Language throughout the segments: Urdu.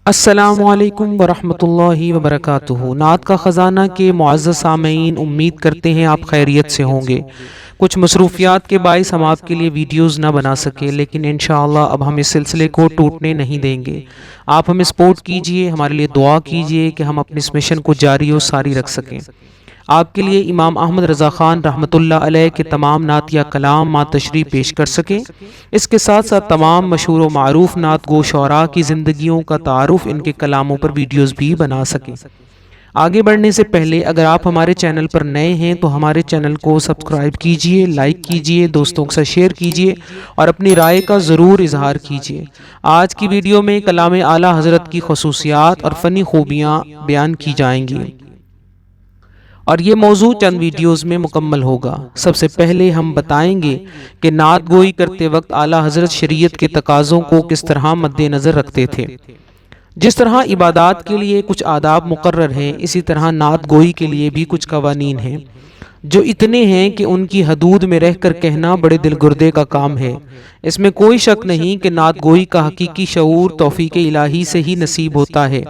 السلام علیکم ورحمۃ اللہ وبرکاتہ۔ نعت کا خزانہ کے معزز سامعین، امید کرتے ہیں آپ خیریت سے ہوں گے۔ کچھ مصروفیات کے باعث ہم آپ کے لیے ویڈیوز نہ بنا سکے، لیکن انشاءاللہ اب ہم اس سلسلے کو ٹوٹنے نہیں دیں گے۔ آپ ہمیں سپورٹ کیجئے، ہمارے لیے دعا کیجئے کہ ہم اپنے اس مشن کو جاری و ساری رکھ سکیں۔ آپ کے لیے امام احمد رضا خان رحمۃ اللہ علیہ کے تمام نعتیہ کلام مع تشریح پیش کر سکیں۔ اس کے ساتھ ساتھ تمام مشہور و معروف نعت گو شعراء کی زندگیوں کا تعارف ان کے کلاموں پر ویڈیوز بھی بنا سکیں۔ آگے بڑھنے سے پہلے اگر آپ ہمارے چینل پر نئے ہیں تو ہمارے چینل کو سبسکرائب کیجئے، لائک کیجئے، دوستوں کے ساتھ شیئر کیجئے اور اپنی رائے کا ضرور اظہار کیجئے۔ آج کی ویڈیو میں کلام اعلیٰ حضرت کی خصوصیات اور فنی خوبیاں بیان کی جائیں گی، اور یہ موضوع چند ویڈیوز میں مکمل ہوگا۔ سب سے پہلے ہم بتائیں گے کہ نعت گوئی کرتے وقت اعلیٰ حضرت شریعت کے تقاضوں کو کس طرح مد نظر رکھتے تھے۔ جس طرح عبادات کے لیے کچھ آداب مقرر ہیں، اسی طرح نعت گوئی کے لیے بھی کچھ قوانین ہیں، جو اتنے ہیں کہ ان کی حدود میں رہ کر کہنا بڑے دل گردے کا کام ہے۔ اس میں کوئی شک نہیں کہ نعت گوئی کا حقیقی شعور توفیق الہی سے ہی نصیب ہوتا ہے۔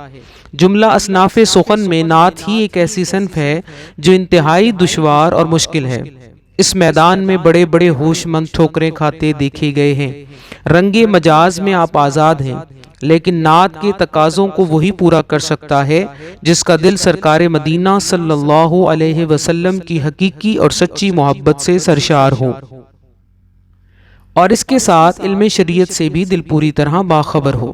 جملہ اصناف سخن میں نعت ہی ایک ایسی صنف ہے جو انتہائی دشوار اور مشکل ہے۔ اس میدان میں بڑے بڑے ہوش مند ٹھوکریں کھاتے دیکھے گئے ہیں۔ رنگ مجاز میں آپ آزاد ہیں، لیکن نعت کے تقاضوں کو وہی پورا کر سکتا ہے جس کا دل سرکار مدینہ صلی اللہ علیہ وسلم کی حقیقی اور سچی محبت سے سرشار ہو، اور اس کے ساتھ علم شریعت سے بھی دل پوری طرح باخبر ہو،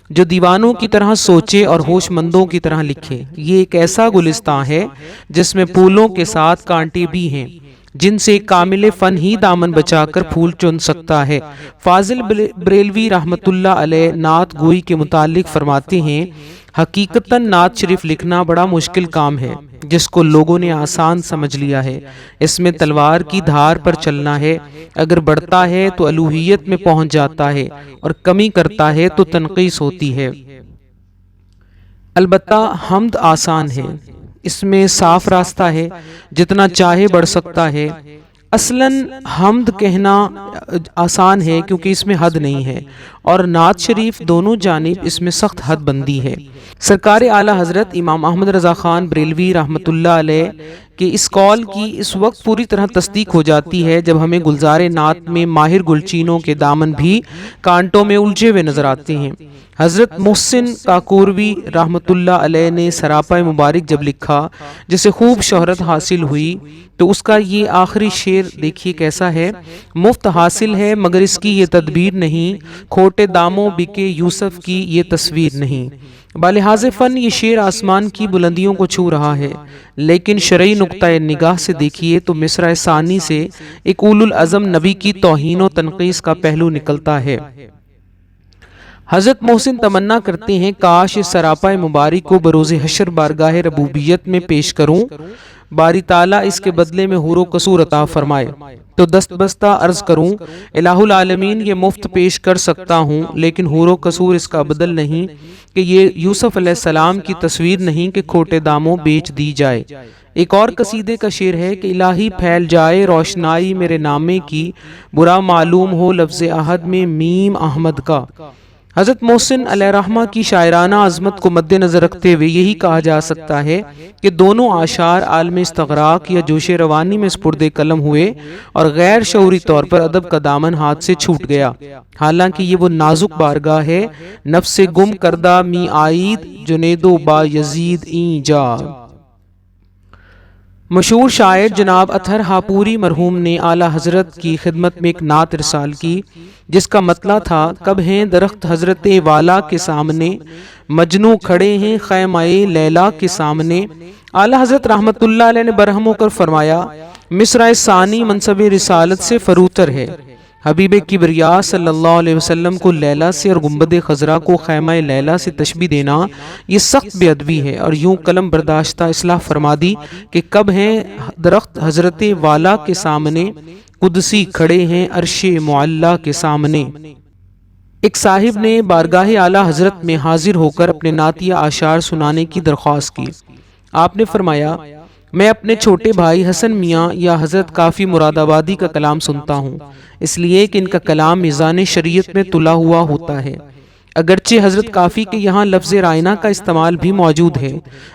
جو دیوانوں کی طرح سوچے اور ہوش مندوں کی طرح لکھے۔ یہ ایک ایسا گلستان ہے جس میں پھولوں کے ساتھ کانٹے بھی ہیں، جن سے کامل فن ہی دامن بچا کر پھول چن سکتا ہے۔ فاضل بریلوی رحمۃ اللہ علیہ نعت گوئی کے متعلق فرماتے ہیں، حقیقتاً نعت شریف لکھنا بڑا مشکل کام ہے، جس کو لوگوں نے آسان سمجھ لیا ہے۔ اس میں تلوار کی دھار پر چلنا ہے، اگر بڑھتا ہے تو الوہیت میں پہنچ جاتا ہے، اور کمی کرتا ہے تو تنقیص ہوتی ہے۔ البتہ حمد آسان ہے، اس میں صاف راستہ ہے، جتنا چاہے بڑھ سکتا ہے۔ اصلاً حمد کہنا آسان ہے کیونکہ اس میں حد نہیں ہے، اور نعت شریف دونوں جانب اس میں سخت حد بندی ہے۔ سرکار اعلیٰ حضرت امام احمد رضا خان بریلوی رحمۃ اللہ علیہ کہ اس قول کی اس وقت پوری طرح تصدیق ہو جاتی ہے جب ہمیں گلزار نعت میں ماہر گلچینوں کے دامن بھی کانٹوں میں الجھے ہوئے نظر آتے ہیں۔ حضرت محسن کاکوروی رحمۃ اللہ علیہ نے سراپا مبارک جب لکھا، جسے خوب شہرت حاصل ہوئی، تو اس کا یہ آخری شعر دیکھیے کیسا ہے: مفت حاصل ہے مگر اس کی یہ تدبیر نہیں، کھوٹے داموں بکے یوسف کی یہ تصویر نہیں۔ بلحاظ فن یہ شعر آسمان کی بلندیوں کو چھو رہا ہے، لیکن شرعی نقطۂ نگاہ سے دیکھیے تو مصرع ثانی سے ایک اولو العزم نبی کی توہین و تنقیص کا پہلو نکلتا ہے۔ حضرت محسن تمنا کرتے ہیں، کاش اس سراپا مبارک کو بروز حشر بارگاہ ربوبیت میں پیش کروں، باری تعالیٰ اس کے بدلے میں حور و قصور عطا فرمائے تو دست بستہ عرض کروں، الہ العالمین یہ مفت پیش کر سکتا ہوں، لیکن حور و قصور اس کا بدل نہیں کہ یہ یوسف علیہ السلام کی تصویر نہیں کہ کھوٹے داموں بیچ دی جائے۔ ایک اور قصیدے کا شعر ہے کہ الہی پھیل جائے روشنائی میرے نامے کی، برا معلوم ہو لفظ احد میں میم احمد کا۔ حضرت محسن علیہ رحمہ کی شاعرانہ عظمت کو مد نظر رکھتے ہوئے یہی کہا جا سکتا ہے کہ دونوں اعشار عالم استغراق یا جوش روانی میں سپرد قلم ہوئے، اور غیر شعوری طور پر ادب کا دامن ہاتھ سے چھوٹ گیا، حالانکہ یہ وہ نازک بارگاہ ہے نفس گم کردہ می آئید، جنید و با یزید این جا۔ مشہور شاعر جناب اطہر ہاپوری مرحوم نے اعلیٰ حضرت کی خدمت میں ایک نعت ارسال کی، جس کا مطلع تھا: کب ہیں درخت حضرت والا کے سامنے، مجنوں کھڑے ہیں خیمہ لیلا کے سامنے۔ اعلیٰ حضرت رحمت اللہ علیہ نے برہم ہو کر فرمایا، مصرع ثانی منصب رسالت سے فروتر ہے۔ حبیب کبریا صلی اللہ علیہ وسلم کو لیلا سے اور گنبد خضرا کو خیمہ لیلا سے تشبیہ دینا یہ سخت بے ادبی ہے، اور یوں قلم برداشتہ اصلاح فرما دی کہ کب ہیں درخت حضرت والا کے سامنے، قدسی کھڑے ہیں عرش معلی کے سامنے۔ ایک صاحب نے بارگاہ اعلیٰ حضرت میں حاضر ہو کر اپنے نعتیہ اشعار سنانے کی درخواست کی۔ آپ نے فرمایا، میں اپنے چھوٹے بھائی حسن میاں یا حضرت کافی مراد آبادی کا کلام سنتا ہوں، اس لیے کہ ان کا کلام میزان شریعت میں تلا ہوا ہوتا ہے۔ اگرچہ حضرت کافی کے یہاں لفظ رائنہ کا استعمال بھی موجود ہے،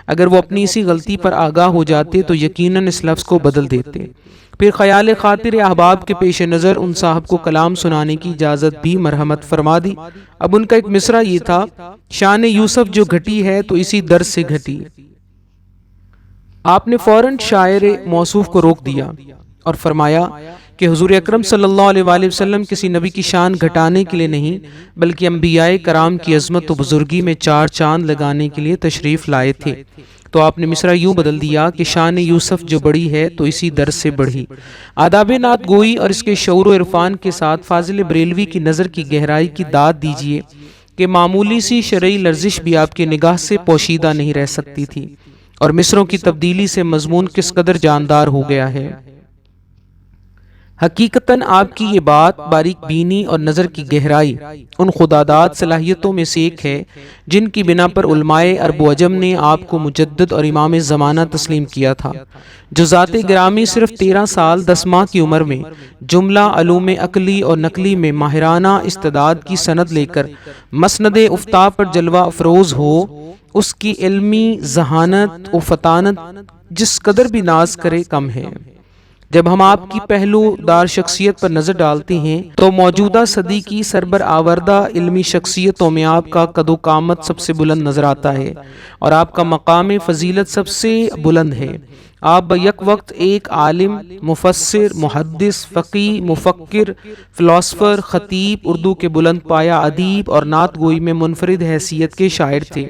اگر وہ اپنی اسی غلطی پر آگاہ ہو جاتے تو یقیناً اس لفظ کو بدل دیتے۔ پھر خیال خاطر احباب کے پیش نظر ان صاحب کو کلام سنانے کی اجازت بھی مرحمت فرما دی۔ اب ان کا ایک مصرع یہ تھا: شان یوسف جو گھٹی ہے تو اسی در سے گھٹی۔ آپ نے فوراً شاعر موصوف کو روک دیا اور فرمایا کہ حضور اکرم صلی اللہ علیہ وآلہ وسلم کسی نبی کی شان گھٹانے کے لیے نہیں بلکہ انبیاء کرام کی عظمت و بزرگی میں چار چاند لگانے کے لیے تشریف لائے تھے۔ تو آپ نے مصرع یوں بدل دیا کہ شان یوسف جو بڑی ہے تو اسی در سے بڑھی۔ آداب نعت گوئی اور اس کے شعور و عرفان کے ساتھ فاضل بریلوی کی نظر کی گہرائی کی داد دیجیے کہ معمولی سی شرعی لرزش بھی آپ کی نگاہ سے پوشیدہ نہیں رہ سکتی تھی، اور مصروں کی تبدیلی سے مضمون کس قدر جاندار ہو گیا ہے۔ حقیقتاً آپ کی یہ بات باریک بینی اور نظر کی گہرائی ان خداداد صلاحیتوں میں سے ایک ہے جن کی بنا پر علماء عرب و عجم نے آپ کو مجدد اور امام زمانہ تسلیم کیا تھا، جو ذات گرامی صرف 13 سال 10 ماہ کی عمر میں جملہ علوم عقلی اور نقلی میں ماہرانہ استعداد کی سند لے کر مسند افتاء پر جلوہ افروز ہو، اس کی علمی ذہانت و فطانت جس قدر بھی ناز کرے کم ہے۔ جب ہم آپ کی پہلو دار شخصیت پر نظر ڈالتے ہیں تو موجودہ صدی کی سربر آوردہ علمی شخصیتوں میں آپ کا قد و قامت سب سے بلند نظر آتا ہے اور آپ کا مقام فضیلت سب سے بلند ہے۔ آپ بیک وقت ایک عالم، مفسر، محدث، فقیہ، مفکر، فلاسفر، خطیب، اردو کے بلند پایہ ادیب اور نعت گوئی میں منفرد حیثیت کے شاعر تھے۔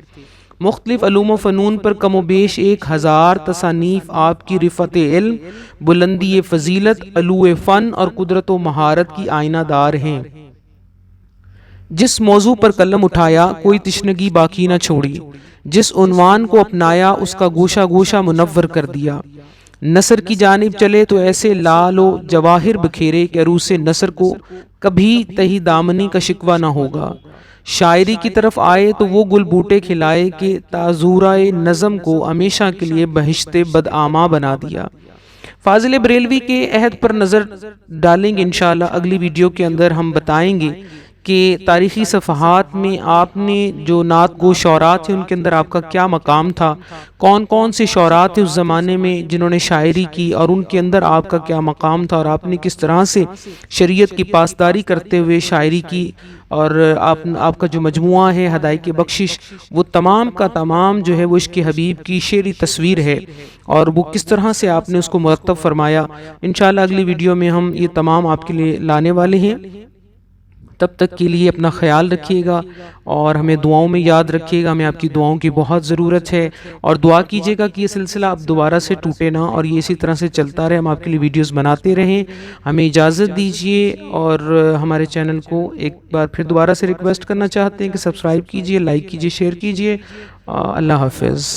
مختلف علوم و فنون پر کم و بیش 1000 تصانیف آپ کی رفعت علم، بلندی فضیلت، علو فن اور قدرت و مہارت کی آئینہ دار ہیں۔ جس موضوع پر قلم اٹھایا کوئی تشنگی باقی نہ چھوڑی، جس عنوان کو اپنایا اس کا گوشہ گوشہ منور کر دیا۔ نثر کی جانب چلے تو ایسے لال و جواہر بکھیرے کہ عروس نثر کو کبھی تہی دامنی کا شکوہ نہ ہوگا۔ شاعری کی طرف آئے تو وہ گل بوٹے کھلائے کہ تازورائے نظم کو ہمیشہ کے لیے بہشت بدآماں بنا دیا۔ فاضل بریلوی کے عہد پر نظر ڈالیں گے انشاءاللہ۔ اگلی ویڈیو کے اندر ہم بتائیں گے کہ تاریخی صفحات میں آپ نے جو نعت گو شعراء تھے ان کے اندر آپ کا کیا مقام تھا، کون کون سے شعراء تھے اس زمانے میں جنہوں نے شاعری کی اور ان کے اندر آپ کا کیا مقام تھا، اور آپ نے کس طرح سے شریعت کی پاسداری کرتے ہوئے شاعری کی، اور آپ کا جو مجموعہ ہے ہدایق بخشش وہ تمام کا تمام جو ہے وہ عشق حبیب کی شعری تصویر ہے، اور وہ کس طرح سے آپ نے اس کو مرتب فرمایا۔ انشاءاللہ اگلی ویڈیو میں ہم یہ تمام آپ کے لیے لانے والے ہیں۔ تب تک کے لیے اپنا خیال رکھیے گا اور ہمیں دعاؤں میں یاد رکھیے گا، ہمیں آپ کی دعاؤں کی بہت ضرورت ہے، اور دعا کیجیے گا کہ یہ سلسلہ اب دوبارہ سے ٹوٹے نہ اور یہ اسی طرح سے چلتا رہے، ہم آپ کے لیے ویڈیوز بناتے رہیں۔ ہمیں اجازت دیجیے اور ہمارے چینل کو ایک بار پھر دوبارہ سے ریکویسٹ کرنا چاہتے ہیں کہ سبسکرائب کیجیے، لائک کیجیے، شیئر کیجیے۔ اللہ حافظ۔